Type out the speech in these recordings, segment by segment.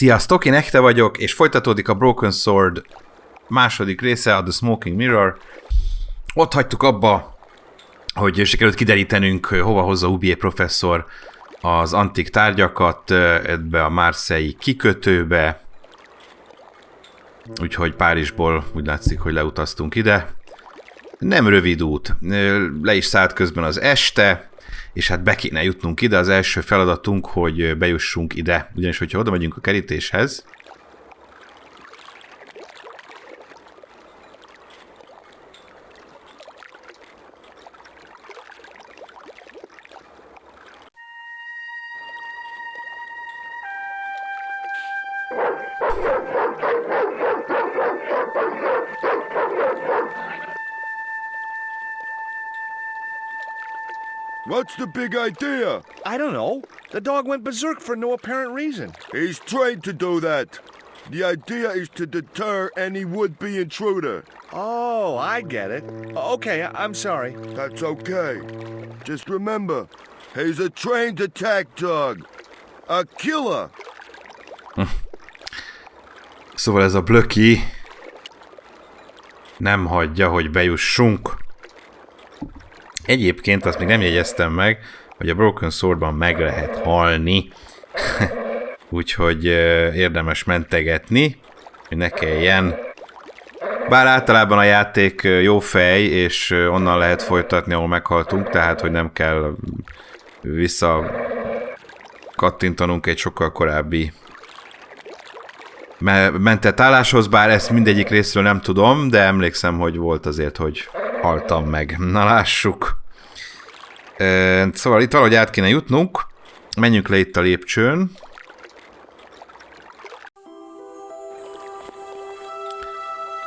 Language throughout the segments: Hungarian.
Sziasztok, én Ekte vagyok, és folytatódik a Broken Sword második része, a The Smoking Mirror. Ott hagytuk abba, hogy sikerült kiderítenünk, hova hozza Oubier professzor az antik tárgyakat ebbe a marseille kikötőbe. Úgyhogy Párizsból úgy látszik, hogy leutaztunk ide. Nem rövid út, le is szállt közben az este, és hát be kéne jutnunk ide. Az első feladatunk, hogy bejussunk ide, ugyanis hogyha oda megyünk a kerítéshez, What's the big idea? I don't know. The dog went berserk for no apparent reason. He's trained to do that. The idea is to deter any would-be intruder. Oh, I get it. Okay, I'm sorry. That's okay. Just remember, he's a trained attack dog. A killer. Szóval ez a blöki nem hagyja, hogy bejussunk. Egyébként azt még nem jegyeztem meg, hogy a Broken Swordban meg lehet halni. Úgyhogy érdemes mentegetni, hogy ne kelljen. Bár általában a játék jó fej, és onnan lehet folytatni, ahol meghaltunk, tehát hogy nem kell vissza kattintanunk egy sokkal korábbi mentett álláshoz, bár ezt mindegyik részről nem tudom, de emlékszem, hogy volt azért, hogy haltam meg. Na lássuk. Szóval itt valahogy át kéne jutnunk. Menjünk le itt a lépcsőn.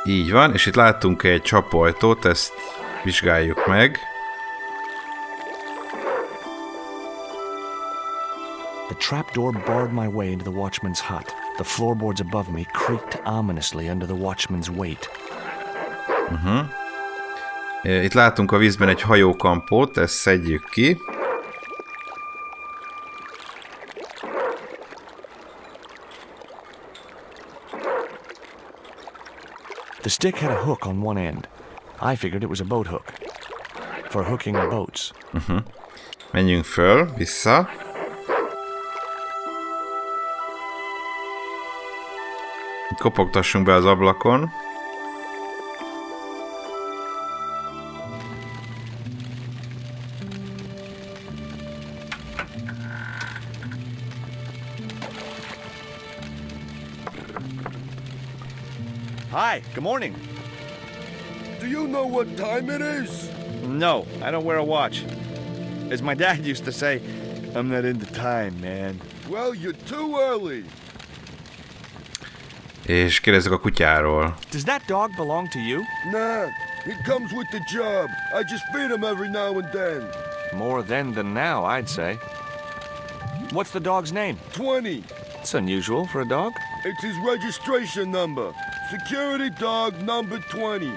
Így van, és itt láttunk egy csapajtót, ezt vizsgáljuk meg. The trapdoor barred my way into the watchman's hut. The floorboards above me creaked ominously under the watchman's weight. Itt látunk a vízben egy hajókampót, ezt szedjük ki. The stick had a hook on one end. I figured it was a boat hook. For hooking boats. Menjünk föl, vissza. Kopogtassunk be az ablakon. Hi, good morning. Do you know what time it is? No, I don't wear a watch. As my dad used to say, I'm not into time, man. Well, you're too early. És kérdezzük a kutyáról. Does that dog belong to you? Nah, he comes with the job. I just feed him every now and then. More then than now, I'd say. What's the dog's name? 20. It's unusual for a dog. It's his registration number. Security dog number 20.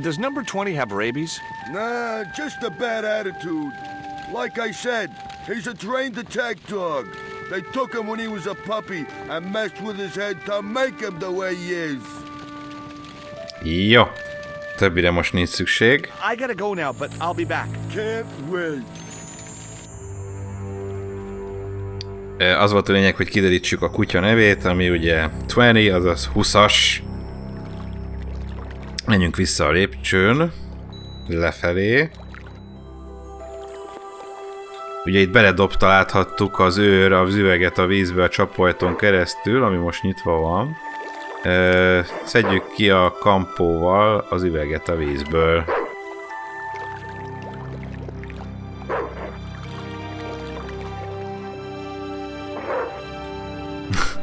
Does number 20 have rabies? Nah, just a bad attitude. Like I said, he's a trained attack dog. They took him when he was a puppy and messed with his head to make him the way he is. Jó. Többire most nincs szükség. I gotta go now, but I'll be back. Can't wait. Az volt a lényeg, hogy kiderítsük a kutya nevét, ami ugye 20, azaz 20-as. Menjünk vissza a lépcsőn, lefelé. Ugye itt beledobta, láthattuk az üveget a vízbe a csapajton keresztül, ami most nyitva van. Szedjük ki a kampóval az üveget a vízből.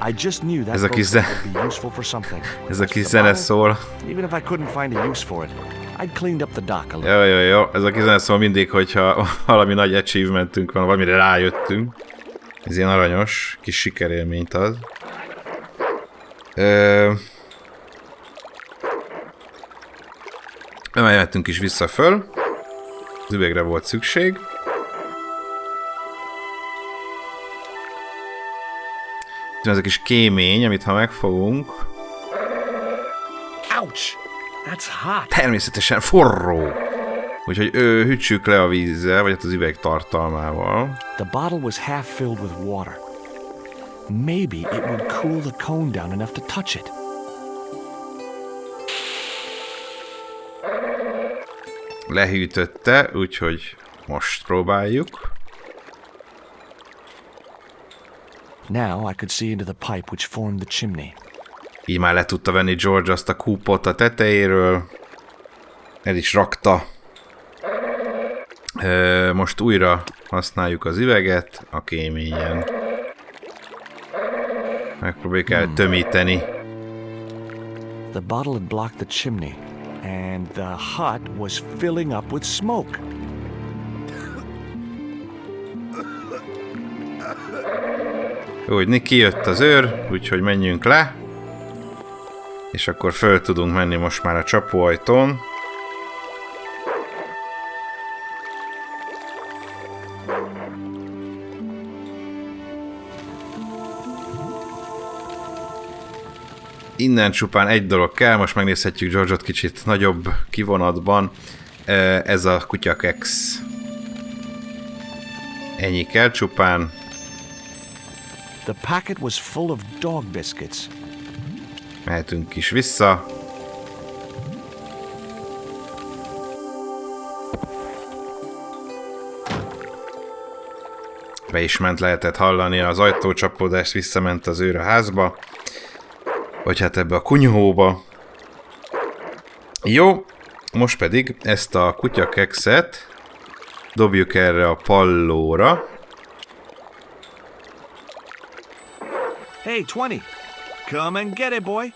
I just knew that Ez a kis would be useful for something. Ez a kis zene szól. Even if I couldn't find a use for it, I'd cleaned up the dock a little. Jó. Ez a kis zene szól mindig, hogyha valami nagy achievementünk van, valamire rájöttünk. Ez ilyen aranyos, kis sikerélményt ad. Emeljettünk is vissza föl. Az üvegre volt szükség. Ez a kis kémény, amit ha megfogunk... Ouch! That's hot. Természetesen forró. Úgyhogy hűtsük le a vízzel, vagy hát az üveg tartalmával. The bottle was half filled with water. Maybe it would cool the cone down enough to touch it. Lehűtötte, úgyhogy most próbáljuk. Now I could see into the pipe which formed the chimney. Így már le tudta venni George azt a kúpot a tetejéről. El is rakta. Most újra használjuk az üveget a kéményen. Megpróbáljuk eltömíteni. The bottle had blocked the chimney, and the hut was filling up with smoke. Jó, hogy kijött az őr, úgyhogy menjünk le. És akkor föl tudunk menni most már a csapóajtón. Innen csupán egy dolog kell, most megnézhetjük George-ot kicsit nagyobb kivonatban. Ez a kutyakex. Ennyi kell csupán. The packet was full of dog biscuits. Mehetünk is vissza. Be is ment, lehetett hallani az ajtócsapódást, visszament az őr a házba. Vagy hát ebbe a kunyhóba. Jó, most pedig ezt a kutyakekszet dobjuk erre a pallóra. Hey, 20! Come and get it, boy!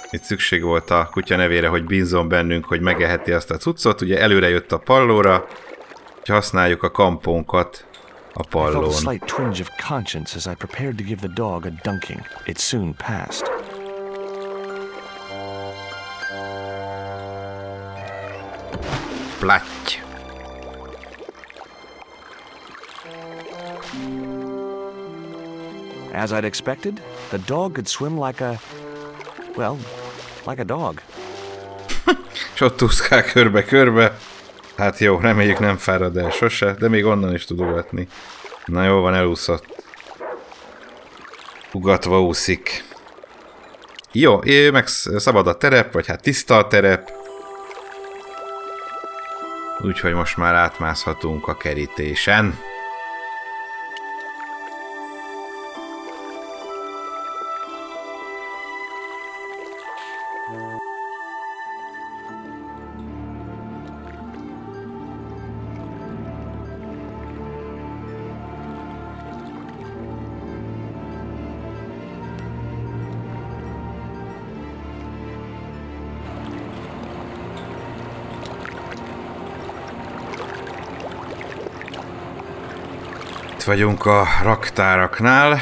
Itt szükség volt a kutya nevére, hogy bízzon bennünk, hogy megeheti azt a cuccot. Ugye előre jött a pallóra, hogy használjuk a kampónkat a I felt a pallón. slight twinge of conscience as I prepared to give the dog a dunking. It soon passed. Platty. As I'd expected, the dog could swim like a... well, like a dog. És ott úszkál körbe-körbe. Hát jó, reméljük nem fárad el sose, de még onnan is tud ugatni. Na jó van, elúszott. Ugatva úszik. Jó, meg szabad a terep, vagy hát tiszta a terep. Úgyhogy most már átmászhatunk a kerítésen. Vagyunk a raktáraknál.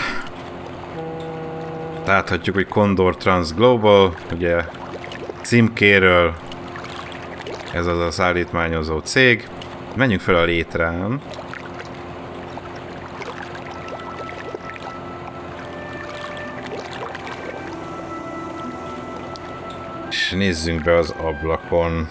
Láthatjuk, hogy Condor Trans Global, ugye címkéről ez az a szállítmányozó cég. Menjünk fel a létrán. És nézzünk be az ablakon.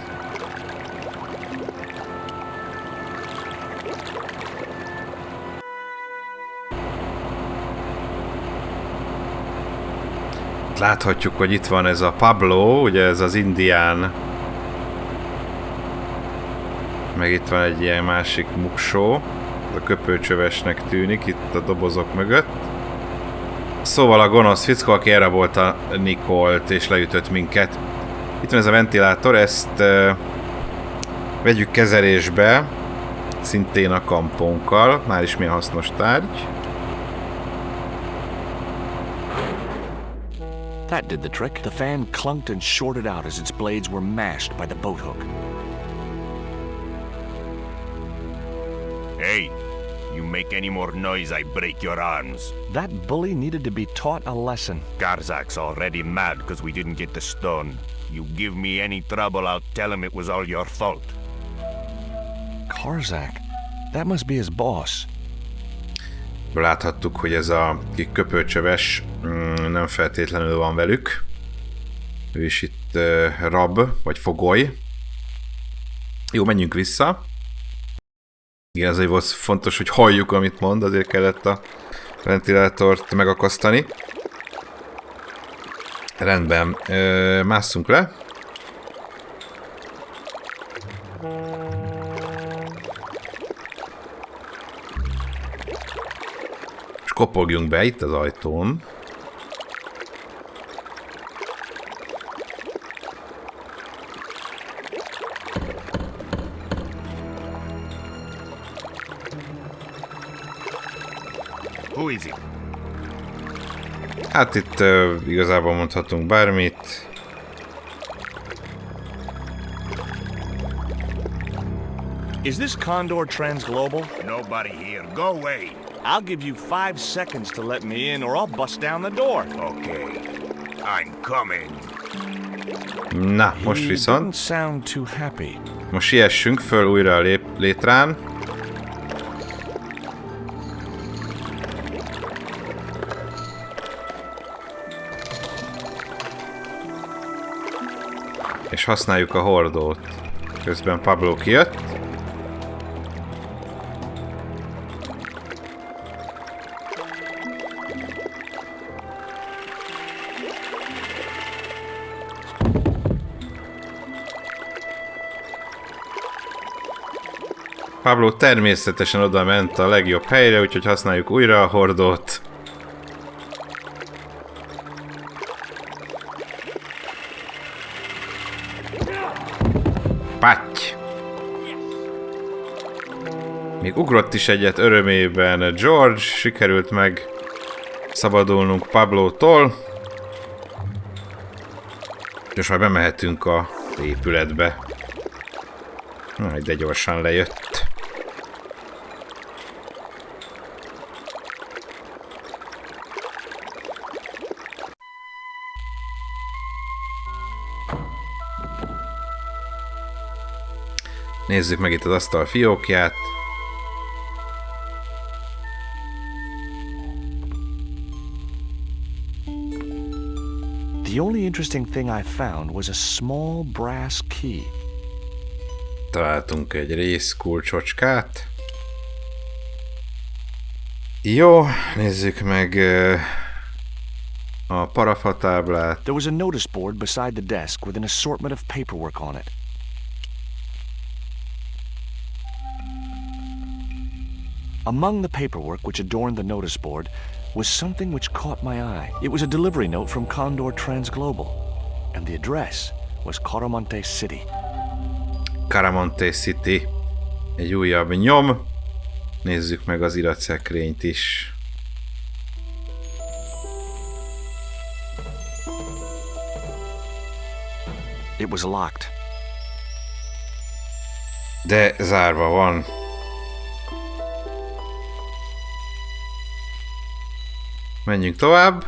Láthatjuk, hogy itt van ez a Pablo, ugye ez az indián. Meg itt van egy ilyen másik muksó. Ez a köpőcsövesnek tűnik itt a dobozok mögött. Szóval a gonosz fickó, aki elrabolta Nicolt és leütött minket. Itt van ez a ventilátor, ezt vegyük kezelésbe. Szintén a kampónkkal. Már is milyen hasznos tárgy. That did the trick. The fan clunked and shorted out as its blades were mashed by the boat hook. Hey, you make any more noise, I break your arms. That bully needed to be taught a lesson. Garzak's already mad because we didn't get the stone. You give me any trouble, I'll tell him it was all your fault. Karzak, That must be his boss. Láthattuk, hogy ez a köpőcsöves nem feltétlenül van velük. Ő is itt rab, vagy fogoly. Jó, menjünk vissza. Igen, azért volt fontos, hogy halljuk, amit mond, azért kellett a ventilátort megakasztani. Rendben, másszunk le. És kopogjunk be itt az ajtón. Who is it? Hát itt igazából mondhatunk bármit. Is this Condor Transglobal? Nobody here. Go away. I'll give you 5 seconds to let me in or I'll bust down the door. Okay. I'm coming. Na, most He viszont. didn't sound too happy. Most siessünk föl újra a létrán. És használjuk a hordót. Közben Pablo kijött. Pablo természetesen oda ment a legjobb helyre, úgyhogy használjuk újra a hordót. Patty! Még ugrott is egyet örömében George, sikerült meg szabadulnunk Pablótól. És már bemehetünk a épületbe. De gyorsan lejött. Nézzük meg itt az asztal fiókját. The only interesting thing I found was a small brass key. Találtunk egy rész kulcsocskát. Jó, nézzük meg a parafatáblát. There was a notice board beside the desk with an assortment of paperwork on it. Among the paperwork which adorned the notice board was something which caught my eye. It was a delivery note from Condor Transglobal, and the address was Caramonte City. Caramonte City. Egy újabb nyom. Nézzük meg az iratszekrényt is. It was locked. De zárva van. Menjünk tovább.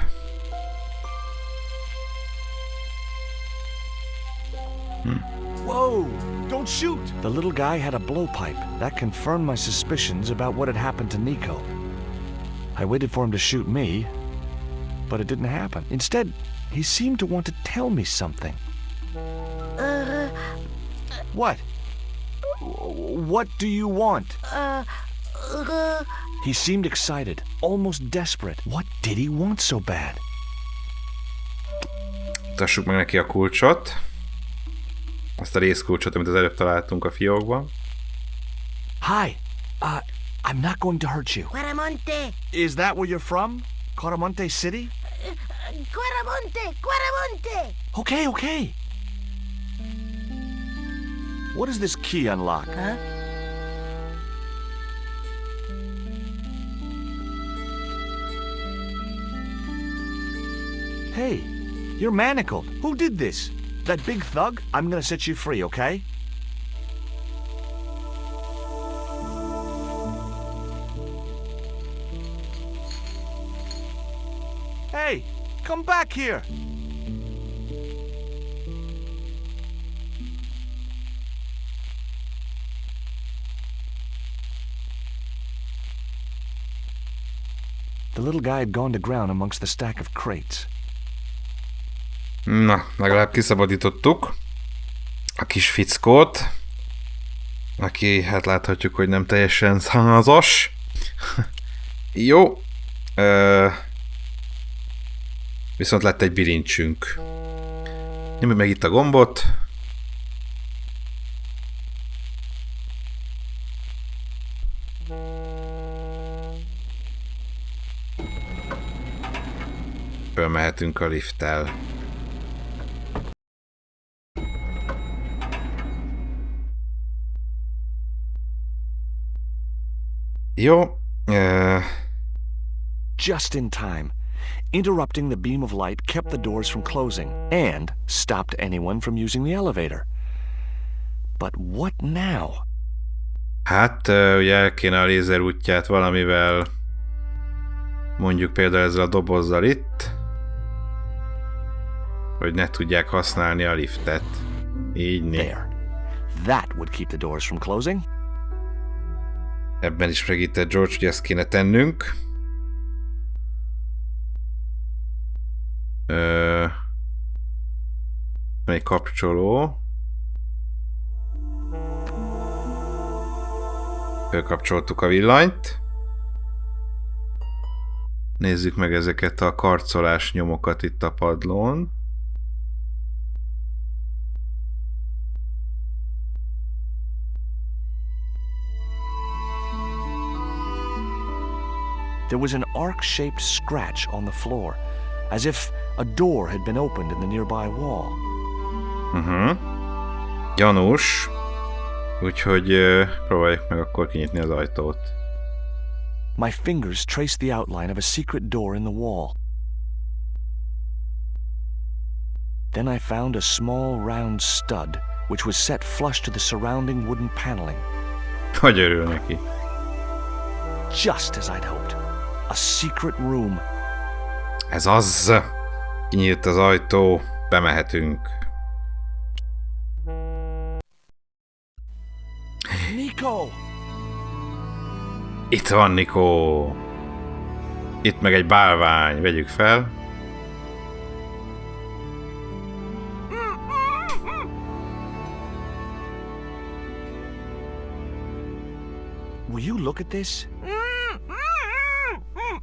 Whoa! Don't shoot! The little guy had a blowpipe. That confirmed my suspicions about what had happened to Nico. I waited for him to shoot me, but it didn't happen. Instead, he seemed to want to tell me something. What? What do you want? He seemed excited, almost desperate. What did he want so bad? Tassuk meg neki a kulcsot. Azt a részkulcsot, amit az előbb találtunk a fiókban. Hi, I'm not going to hurt you. Quaramonte! Is that where you're from? Caramonte City? Quaramonte! Quaramonte! Okay, okay. What does this key unlock? Huh? Hey, you're manacled. Who did this? That big thug? I'm gonna set you free, okay? Hey, come back here! little guy had gone to ground amongst the stack of crates. Na, legalább kiszabadítottuk a kis fickót, aki, hát láthatjuk, hogy nem teljesen százas. Jó. Viszont lett egy bilincsünk. Nyomjuk meg itt a gombot. Fölmehetünk a lifttel. Jó. Just in time. Interrupting the beam of light kept the doors from closing and stopped anyone from using the elevator. But what now? Hát, ugye el kéne a lézer útját valamivel, mondjuk például ezzel a dobozzal itt, hogy ne tudják használni a liftet. Így There. That would keep the doors from closing. Ebben is segített George, hogy ezt kéne tennünk. Egy kapcsoló. Fölkapcsoltuk a villanyt. Nézzük meg ezeket a karcolás nyomokat itt a padlón. There was an arc-shaped scratch on the floor, as if a door had been opened in the nearby wall. Gyanús. Úgyhogy próbáljuk meg akkor kinyitni az ajtót. My fingers traced the outline of a secret door in the wall. Then I found a small round stud, which was set flush to the surrounding wooden paneling. Hogy örül neki. Just as I'd hoped. A secret room. Ez az! Kinyílt az ajtó, bemehetünk. Nico! Itt van Nico! Itt meg egy bálvány, vegyük fel. Will you look at this?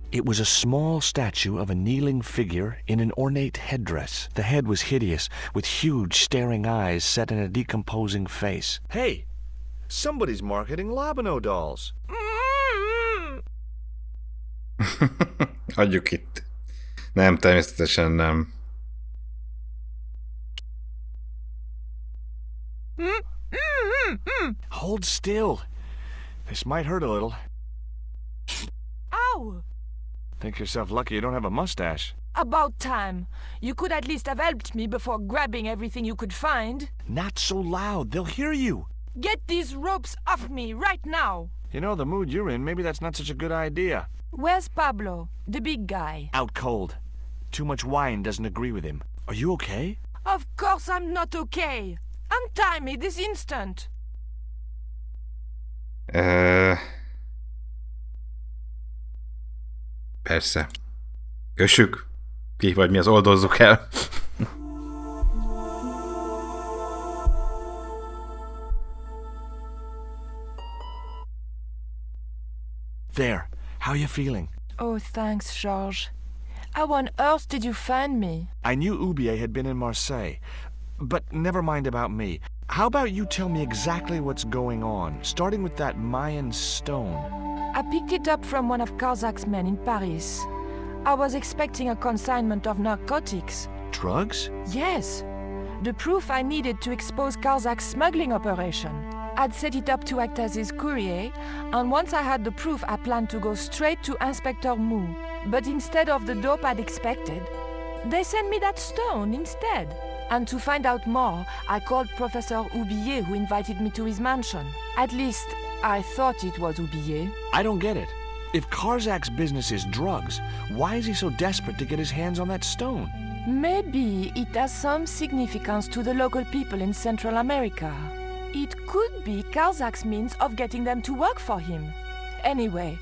It was a small statue of a kneeling figure in an ornate headdress. The head was hideous, with huge staring eyes set in a decomposing face. Hey! Somebody's marketing Labano dolls. Hagyjuk itt. Nem, természetesen nem. Hold still. This might hurt a little. Ow! Think yourself lucky you don't have a mustache. About time. You could at least have helped me before grabbing everything you could find. Not so loud, they'll hear you. Get these ropes off me right now. You know, the mood you're in, maybe that's not such a good idea. Where's Pablo, the big guy? Out cold. Too much wine doesn't agree with him. Are you okay? Of course I'm not okay. Untie me this instant. Persze. Kössük. Ki vagy mi, az oldozzuk el. There. How are you feeling? Oh, thanks, George. How on earth did you find me? I knew Oubier had been in Marseille. But never mind about me. How about you tell me exactly what's going on, starting with that Mayan stone? I picked it up from one of Karzak's men in Paris. I was expecting a consignment of narcotics. Drugs? Yes. The proof I needed to expose Karzak's smuggling operation. I'd set it up to act as his courier, and once I had the proof, I planned to go straight to Inspector Mou. But instead of the dope I'd expected, they sent me that stone instead. And to find out more, I called Professor Oubier, who invited me to his mansion. At least, I thought it was Oubier. I don't get it. If Karzak's business is drugs, why is he so desperate to get his hands on that stone? Maybe it has some significance to the local people in Central America. It could be Karzak's means of getting them to work for him. Anyway,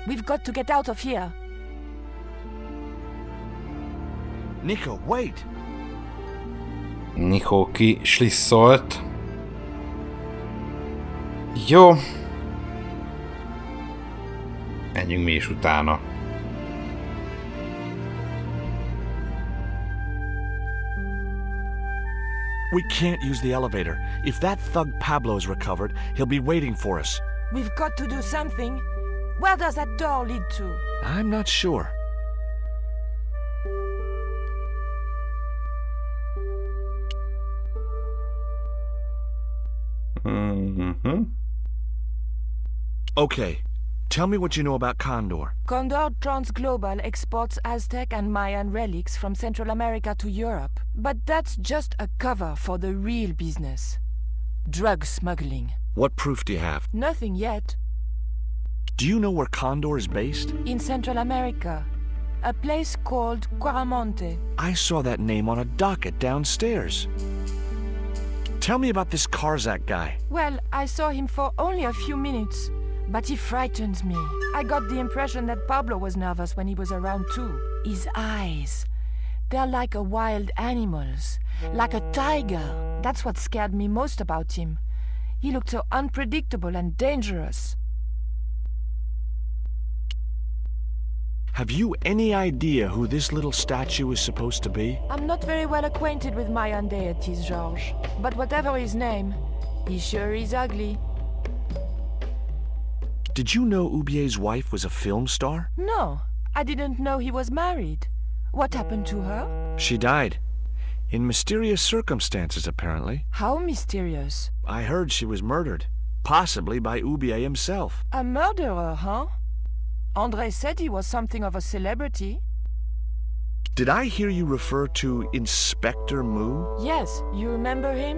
we've got to get out of here. Nico, wait! Nico ki slisszolt. Jó. Menjünk mi is utána. We can't use the elevator. If that thug Pablo's recovered, he'll be waiting for us. We've got to do something. Where does that door lead to? I'm not sure. Mm-hmm. Okay, tell me what you know about Condor. Condor Transglobal exports Aztec and Mayan relics from Central America to Europe. But that's just a cover for the real business. Drug smuggling. What proof do you have? Nothing yet. Do you know where Condor is based? In Central America. A place called Quaramonte. I saw that name on a docket downstairs. Tell me about this Karzak guy. Well, I saw him for only a few minutes, but he frightens me. I got the impression that Pablo was nervous when he was around too. His eyes, they're like a wild animal's, like a tiger. That's what scared me most about him. He looked so unpredictable and dangerous. Have you any idea who this little statue is supposed to be? I'm not very well acquainted with Mayan deities, George. But whatever his name, he sure is ugly. Did you know Oubier's wife was a film star? No, I didn't know he was married. What happened to her? She died. In mysterious circumstances, apparently. How mysterious. I heard she was murdered. Possibly by Oubier himself. A murderer, huh? André said he was something of a celebrity. Did I hear you refer to Inspector Moo? Yes, you remember him?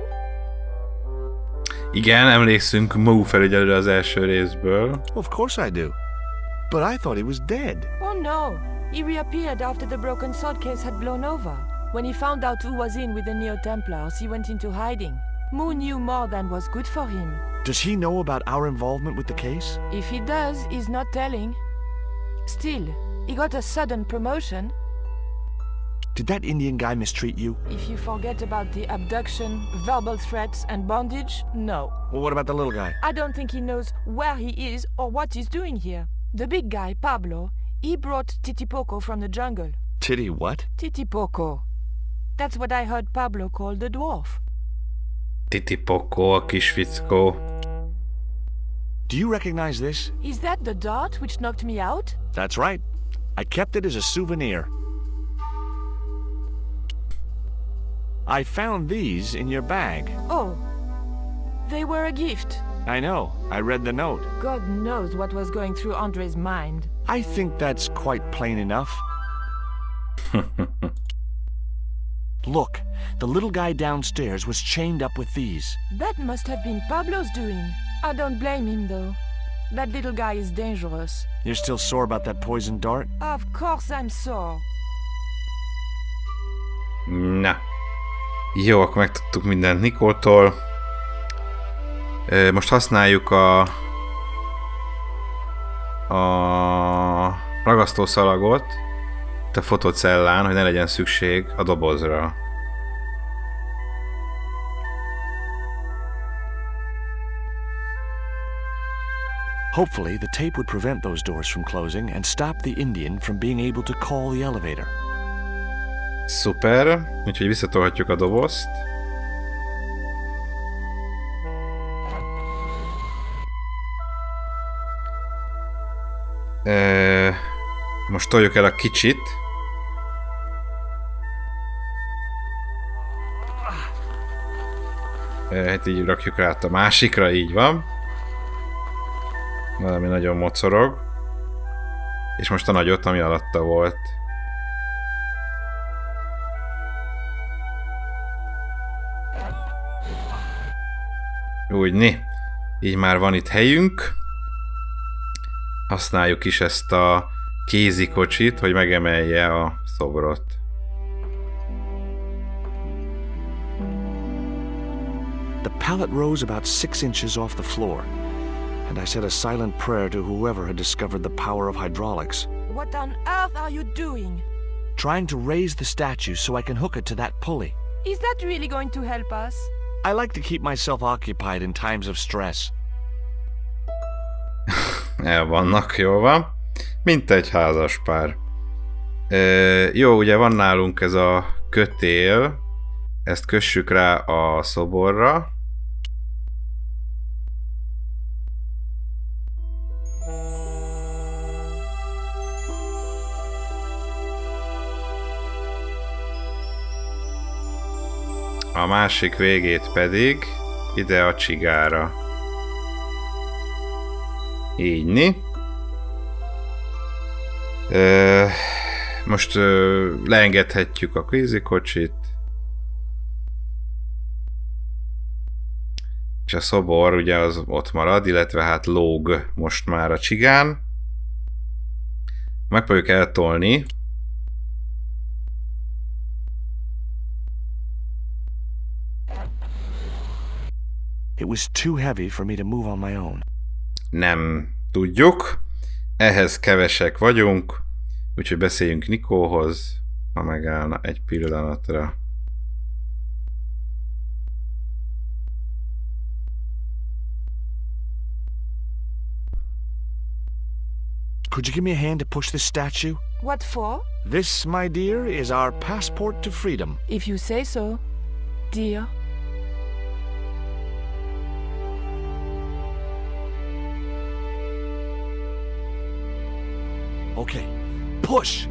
Igen, emlékszünk Moo felügyelőre az első részből. Of course I do. But I thought he was dead. Oh no, he reappeared after the Broken Sword case had blown over. When he found out who was in with the Neo-Templars, he went into hiding. Moo knew more than was good for him. Does he know about our involvement with the case? If he does, he's not telling. Still, he got a sudden promotion. Did that Indian guy mistreat you? If you forget about the abduction, verbal threats, and bondage, no. Well, what about the little guy? I don't think he knows where he is or what he's doing here. The big guy, Pablo, he brought Titipoco from the jungle. Titty what? Titipoco. That's what I heard Pablo call the dwarf. Titipoko, a kis fickó. Do you recognize this? Is that the dart which knocked me out? That's right. I kept it as a souvenir. I found these in your bag. Oh, they were a gift. I know. I read the note. God knows what was going through Andre's mind. I think that's quite plain enough. Look, the little guy downstairs was chained up with these. That must have been Pablo's doing. I don't blame him, though. That little guy is dangerous. You're still sore about that poison dart? Of course I'm sore. Na. Jó, akkor megtudtuk mindent Nicoltól. Most használjuk a ragasztószalagot a fotocellán, hogy ne legyen szükség a dobozra. Hopefully, the tape would prevent those doors from closing and stop the Indian from being able to call the elevator. Szuper, úgyhogy visszatolhatjuk a dobozt. Most toljuk el a kicsit. Hát így rakjuk rá a másikra, így van. Valami nagyon mocorog. És most a nagyot, ami alatta volt. Úgy, így már van itt helyünk. Használjuk is ezt a kézikocsit, hogy megemelje a szobrot. The pallet rose about 6 inches off the floor, and I said a silent prayer to whoever had discovered the power of hydraulics. What on earth are you doing? trying to raise the statue so I can hook it to that pulley. Is that really going to help us? I like to keep myself occupied in times of stress. El vannak, jól van. Mint egy házaspár. Jó, ugye van nálunk ez a kötél. Ezt kössük rá a szoborra. A másik végét pedig ide a csigára. Ígyni. Most leengedhetjük a kézikocsit. És a szobor ugye az ott marad, illetve hát lóg most már a csigán. Megpróbáljuk eltolni. It was too heavy for me to move on my own. Nem tudjuk. Ehhez kevesek vagyunk. Úgyhogy beszéljünk Nicóhoz, ha megállna egy pillanatra. Could you give me a hand to push this statue? What for? This, my dear, is our passport to freedom. If you say so, dear. Okay, push!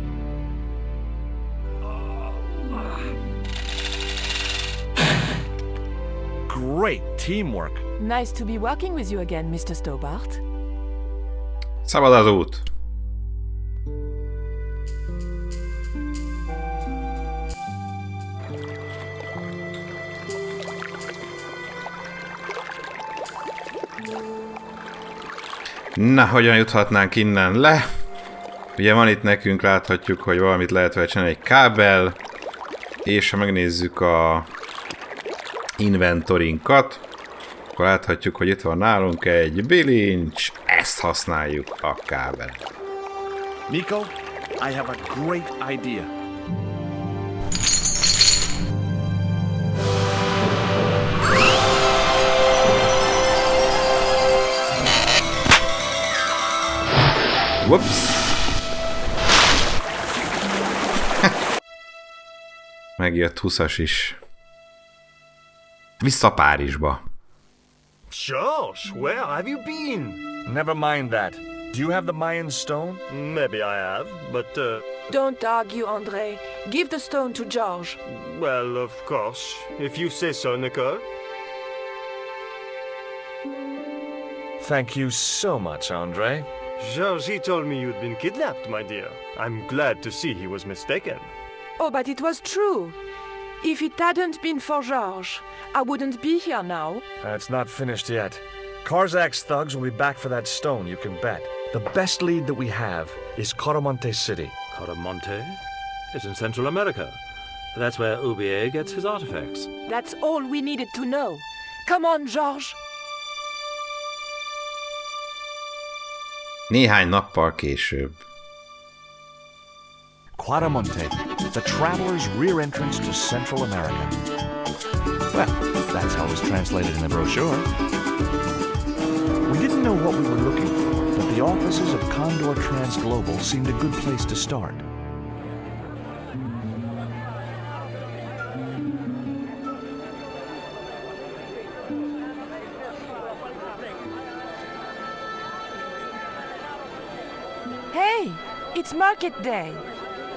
Great teamwork. Nice to be working with you again, Mr. Stobbart. Szabad az út! Na, hogyan juthatnánk innen le? Ugye van itt nekünk, láthatjuk, hogy valamit lehet vele csinálni, egy kábel, és ha megnézzük a inventorinkat, akkor láthatjuk, hogy itt van nálunk egy bilincs, ezt használjuk a kábel. Nico, I have a great idea. Whoops! Megjött 20-as is. Vissza Párizsba. George, where have you been? Never mind that. Do you have the Mayan stone? Maybe I have, but, Don't argue, André. Give the stone to George. well, of course. If you say so, Nicole. Thank you so much, Andre. George, he told me you'd been kidnapped, my dear. I'm glad to see he was mistaken. Oh, but it was true. If it hadn't been for George, I wouldn't be here now. It's not finished yet. Karzak's thugs will be back for that stone, you can bet. The best lead that we have is Caramonte City. Caramonte is in Central America. That's where Oubier gets his artifacts. That's all we needed to know. Come on, George. Néhány nappal később. Quaramonte, the traveler's rear entrance to Central America. Well, that's how it was translated in the brochure. We didn't know what we were looking for, but the offices of Condor Transglobal seemed a good place to start. Hey, it's market day.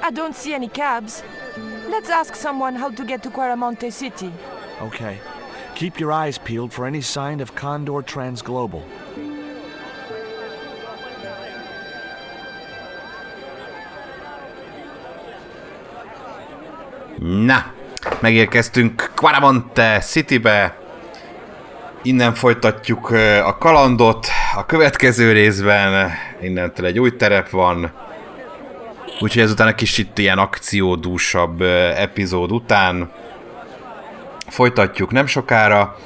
I don't see any cabs. Let's ask someone how to get to Quaramonte City. Okay. Keep your eyes peeled for any sign of Condor Transglobal. Na, megérkeztünk Quaramonte Citybe. Innen folytatjuk a kalandot. A következő részben innentől egy új terep van. Úgyhogy ezután egy kicsit ilyen akciódúsabb epizód után folytatjuk nem sokára.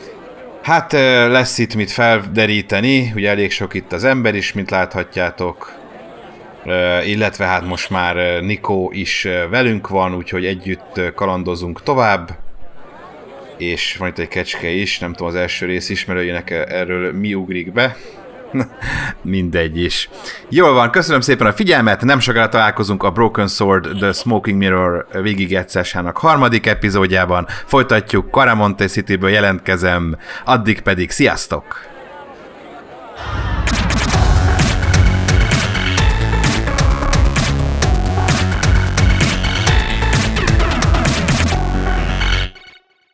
Hát lesz itt mit felderíteni, ugye elég sok itt az ember is, mint láthatjátok. illetve hát most már Nico is velünk van, úgyhogy együtt kalandozunk tovább, és van itt egy kecske is, nem tudom az első rész ismerőjének erről mi ugrik be. Mindegy is. Jól van, köszönöm szépen a figyelmet, nem sokára találkozunk a Broken Sword The Smoking Mirror végigjátszásának 3. epizódjában. Folytatjuk, Caramonte Cityből jelentkezem, addig pedig sziasztok!